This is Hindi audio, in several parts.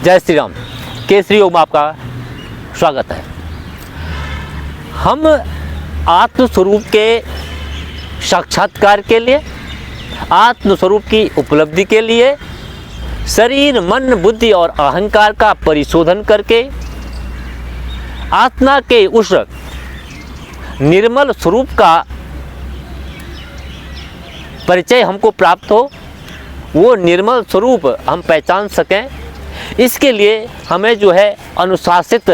जय श्री राम। केसरी योग में आपका स्वागत है। हम आत्मस्वरूप के साक्षात्कार के लिए, आत्मस्वरूप की उपलब्धि के लिए शरीर, मन, बुद्धि और अहंकार का परिशोधन करके आत्मा के उस निर्मल स्वरूप का परिचय हमको प्राप्त हो, वो निर्मल स्वरूप हम पहचान सकें, इसके लिए हमें जो है अनुशासित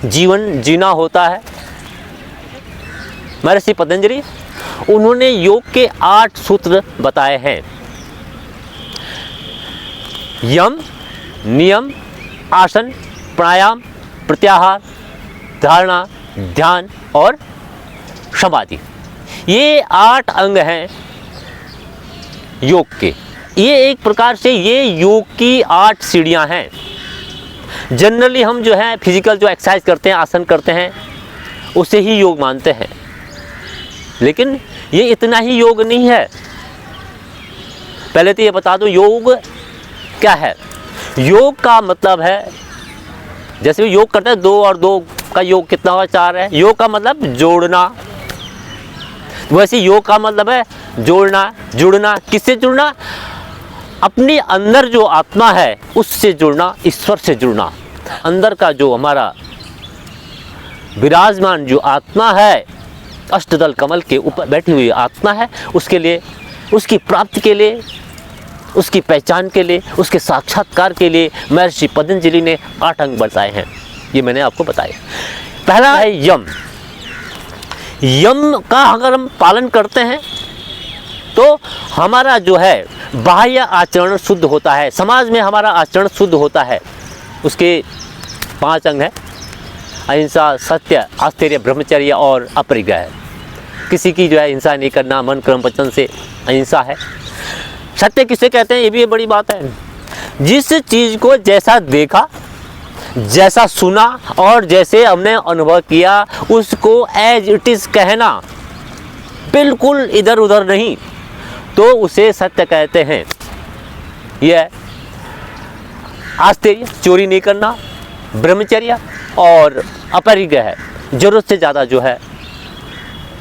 जीवन जीना होता है। महर्षि पतंजलि उन्होंने योग के 8 सूत्र बताए हैं। यम, नियम, आसन, प्राणायाम, प्रत्याहार, धारणा, ध्यान और समाधि। ये 8 अंग हैं योग के। ये एक प्रकार से ये योग की 8 सीढ़ियाँ हैं। जनरली हम जो है फिजिकल जो एक्सरसाइज करते हैं, आसन करते हैं, उसे ही योग मानते हैं, लेकिन ये इतना ही योग नहीं है। पहले तो ये बता दो योग क्या है। योग का मतलब है, जैसे योग करते हैं 2 और 2 का योग कितना हुआ, 4 है। योग का मतलब जोड़ना, वैसे योग का मतलब है जोड़ना, जुड़ना। किससे जुड़ना? अपने अंदर जो आत्मा है उससे जुड़ना, ईश्वर से जुड़ना। अंदर का जो हमारा विराजमान जो आत्मा है, अष्टदल कमल के ऊपर बैठी हुई आत्मा है, उसके लिए, उसकी प्राप्ति के लिए, उसकी पहचान के लिए, उसके साक्षात्कार के लिए महर्षि पतंजलि ने 8 अंग बताए हैं। ये मैंने आपको बताया। पहला है यम। यम का अगर हम पालन करते हैं तो हमारा जो है बाह्य आचरण शुद्ध होता है, समाज में हमारा आचरण शुद्ध होता है। उसके 5 अंग हैं। अहिंसा, सत्य, आस्थैर्य, ब्रह्मचर्य और अपरिग्रह। किसी की जो है हिंसा नहीं करना, मन, क्रम, वचन से अहिंसा है। सत्य किसे कहते हैं, ये भी बड़ी बात है। जिस चीज़ को जैसा देखा, जैसा सुना और जैसे हमने अनुभव किया, उसको एज इट इज़ कहना, बिल्कुल इधर उधर नहीं, तो उसे सत्य कहते हैं। यह आस्थैर्य, चोरी नहीं करना, ब्रह्मचर्य और अपरिग्रह, जरूरत से ज़्यादा जो है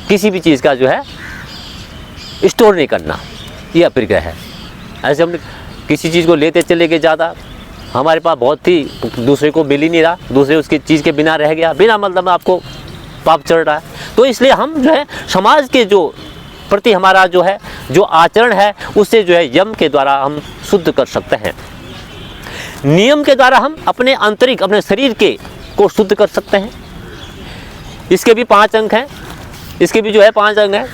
किसी भी चीज़ का जो है स्टोर नहीं करना, ये अपरिग्रह है। ऐसे हम किसी चीज़ को लेते चले गए ज़्यादा, हमारे पास बहुत थी, दूसरे को मिल ही नहीं रहा, दूसरे उसकी चीज़ के बिना रह गया, बिना मतलब आपको पाप चढ़ रहा है। तो इसलिए हम जो है समाज के जो प्रति हमारा जो है जो आचरण है, उससे जो है यम के द्वारा हम शुद्ध कर सकते हैं। नियम के द्वारा हम अपने आंतरिक, अपने शरीर के को शुद्ध कर सकते हैं। इसके भी 5 अंग हैं। इसके भी जो है 5 अंग हैं।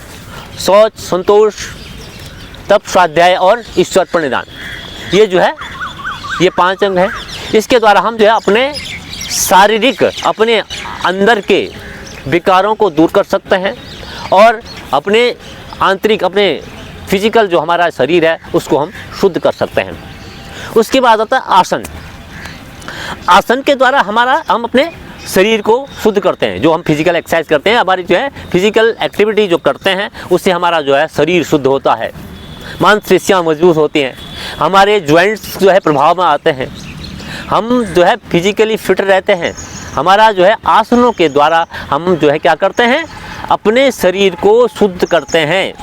शौच, संतोष, तप, स्वाध्याय और ईश्वर प्रणिधान। ये जो है ये 5 अंग हैं। इसके द्वारा हम जो है अपने शारीरिक, अपने अंदर के विकारों को दूर कर सकते हैं और अपने आंतरिक, अपने फिजिकल जो हमारा शरीर है उसको हम शुद्ध कर सकते हैं। उसके बाद आता है आसन। आसन के द्वारा हम अपने शरीर को शुद्ध करते हैं। जो हम फिजिकल एक्सरसाइज करते हैं, हमारी जो है फिजिकल एक्टिविटी जो करते हैं, उससे हमारा जो है शरीर शुद्ध होता है, मांसपेशियाँ मजबूत होती हैं, हमारे जॉइंट्स जो है प्रभाव में आते हैं, हम जो है फिजिकली फिट रहते हैं। हमारा जो है आसनों के द्वारा हम जो है क्या करते हैं, अपने शरीर को शुद्ध करते हैं।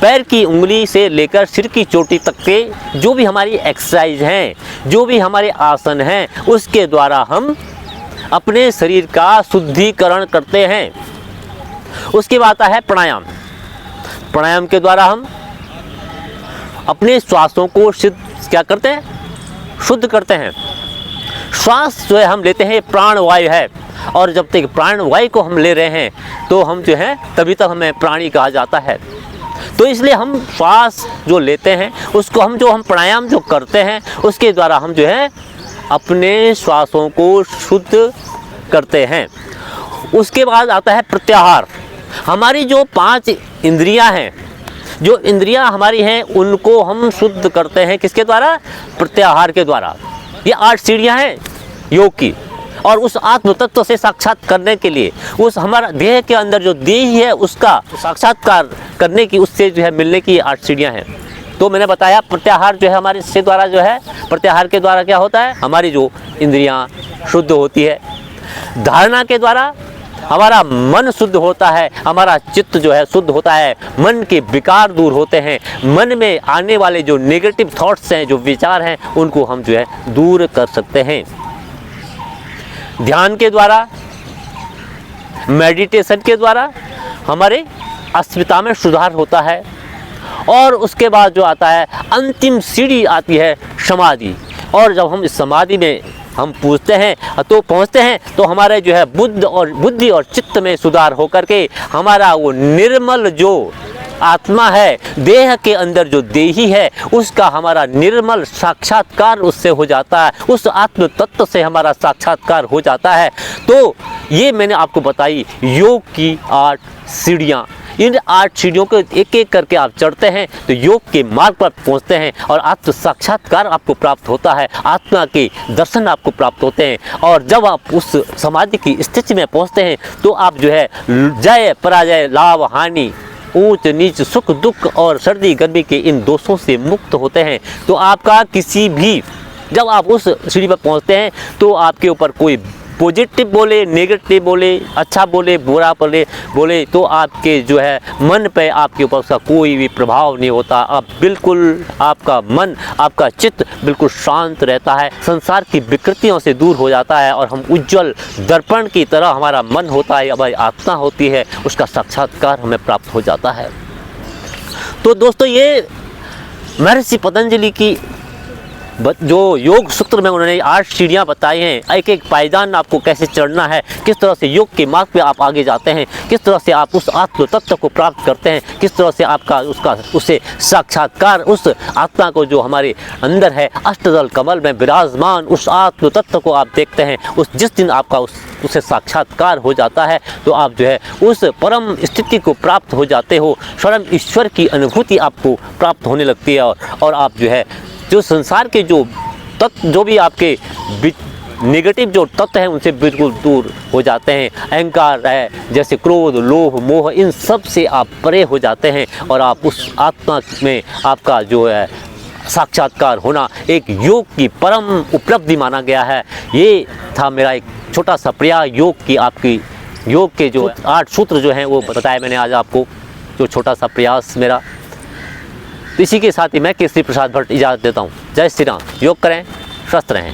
पैर की उंगली से लेकर सिर की चोटी तक के जो भी हमारी एक्सरसाइज हैं, जो भी हमारे आसन हैं, उसके द्वारा हम अपने शरीर का शुद्धिकरण करते हैं। उसके बाद आता है प्राणायाम। प्राणायाम के द्वारा हम अपने श्वासों को क्या करते हैं, शुद्ध करते हैं। श्वास जो है हम लेते हैं, प्राण वायु है, और जब तक प्राण वायु को हम ले रहे हैं तो हम जो है तभी तक हमें प्राणी कहा जाता है। तो इसलिए हम श्वास जो लेते हैं उसको हम प्राणायाम जो करते हैं, उसके द्वारा हम जो है अपने श्वासों को शुद्ध करते हैं। उसके बाद आता है प्रत्याहार। हमारी जो 5 इंद्रियां हैं, जो इंद्रियां हमारी हैं, उनको हम शुद्ध करते हैं किसके द्वारा? प्रत्याहार के द्वारा। ये 8 सीढ़ियां हैं योग की, और उस आत्म तत्व से साक्षात करने के लिए, उस हमारा देह के अंदर जो देह है उसका साक्षात्कार करने की, उससे जो है मिलने की 8 सीढ़ियां हैं। तो मैंने बताया प्रत्याहार जो है हमारे से द्वारा जो है, प्रत्याहार के द्वारा क्या होता है, हमारी जो इंद्रियां शुद्ध होती है। धारणा के द्वारा हमारा मन शुद्ध होता है, हमारा चित्त जो है शुद्ध होता है, मन के विकार दूर होते हैं, मन में आने वाले जो नेगेटिव थॉट्स हैं, जो विचार हैं, उनको हम जो है दूर कर सकते हैं। ध्यान के द्वारा, मेडिटेशन के द्वारा हमारे अस्मिता में सुधार होता है। और उसके बाद जो आता है अंतिम सीढ़ी आती है समाधि। और जब हम इस समाधि में हम पहुँचते हैं तो हमारे जो है बुद्धि और चित्त में सुधार होकर के हमारा वो निर्मल जो आत्मा है, देह के अंदर जो देही है, उसका हमारा निर्मल साक्षात्कार उससे हो जाता है, उस आत्म तत्व से हमारा साक्षात्कार हो जाता है। तो ये मैंने आपको बताई योग की 8 सीढ़ियाँ। इन 8 सीढ़ियों को एक एक करके आप चढ़ते हैं तो योग के मार्ग पर पहुंचते हैं और आत्म साक्षात्कार आपको प्राप्त होता है, आत्मा के दर्शन आपको प्राप्त होते हैं। और जब आप उस समाधि की स्थिति में पहुंचते हैं तो आप जो है जय पराजय, लाभ हानि, ऊंच नीच, सुख दुख और सर्दी गर्मी के इन दोषों से मुक्त होते हैं। तो आपका किसी भी, जब आप उस सीढ़ी पर पहुंचते हैं तो आपके ऊपर कोई पॉजिटिव बोले, नेगेटिव बोले, अच्छा बोले, बुरा बोले तो आपके जो है मन पे, आपके ऊपर उसका कोई भी प्रभाव नहीं होता। आप बिल्कुल, आपका मन, आपका चित्त बिल्कुल शांत रहता है, संसार की विकृतियों से दूर हो जाता है और हम उज्जवल दर्पण की तरह हमारा मन होता है, हमारी आत्मा होती है, उसका साक्षात्कार हमें प्राप्त हो जाता है। तो दोस्तों, ये महर्षि पतंजलि की जो योग सूत्र में उन्होंने 8 सीढ़ियाँ बताई हैं, एक एक पायदान आपको कैसे चढ़ना है, किस तरह से योग के मार्ग पे आप आगे जाते हैं, किस तरह से आप उस आत्म तत्व को प्राप्त करते हैं, किस तरह से आपका उससे साक्षात्कार, उस आत्मा को जो हमारे अंदर है अष्टदल कमल में विराजमान उस आत्म तत्व को आप देखते हैं, जिस दिन आपका उससे साक्षात्कार हो जाता है तो आप जो है उस परम स्थिति को प्राप्त हो जाते हो, स्वयं ईश्वर की अनुभूति आपको प्राप्त होने लगती है। और आप जो है जो संसार के जो तत्व, जो भी आपके नेगेटिव जो तत्व हैं, उनसे बिल्कुल दूर हो जाते हैं। अहंकार है, जैसे क्रोध, लोभ, मोह, इन सब से आप परे हो जाते हैं और आप उस आत्मा में आपका जो है साक्षात्कार होना एक योग की परम उपलब्धि माना गया है। ये था मेरा एक छोटा सा प्रयास योग के जो 8 सूत्र जो हैं वो बताया मैंने आज आपको, जो छोटा सा प्रयास मेरा। इसी के साथ ही मैं केसरी प्रसाद भट्ट इजाज़त देता हूँ। जय श्री राम। योग करें, स्वस्थ रहें।